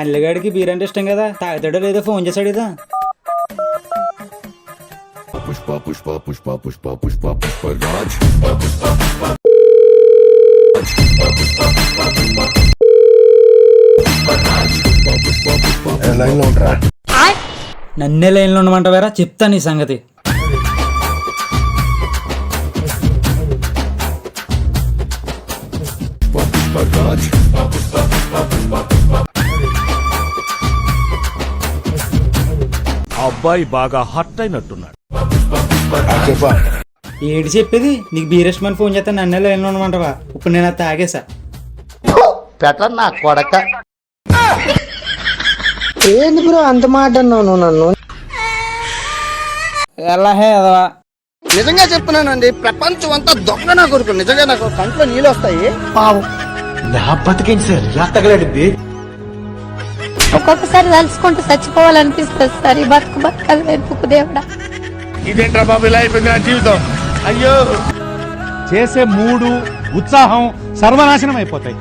అల్లగాడికి beer అంటే ఇష్టం కదా, తాగుతాడో లేదో ఫోన్ చేశాడు కదా. పుష్ప పుష్ప పుష్ప పుష్ప పుష్ప పుష్ప రాజ్ నన్నే లైన్లో ఉండమంటావారా? చెప్తా నీ సంగతి. రాజ్ అబ్బాయి బాగా హర్ట్ అయినట్టున్నాడు. ఏడు చెప్పేది నీకు బీర్ ఇష్టమని ఫోన్ చేస్తాను, నన్నే లైన్లో ఉండమంటావా? ఇప్పుడు నేను అది తాగేసా. నా కొడక ఏంది బ్రో అంత మాట అన్నావు నువ్వు నన్ను? ఎలా హే అదవా? నిజంగా చెప్తున్నానండి, ప్రపంచం అంతా దొంగ నా కొడుకు. నిజంగా నాకు కంట్లో నీళ్ళు వస్తాయి. ఒక్కొక్కసారి తలుచుకుంటూ చచ్చిపోవాలనిపిస్తుంది సార్. ఈ బతుకు వెతుకు దేవుడా. ఇదేంట్రా బాబు ఇలా అయిపోయింది నా జీవితం. అయ్యో, చేసే మూడు ఉత్సాహం సర్వనాశనం అయిపోతాయి.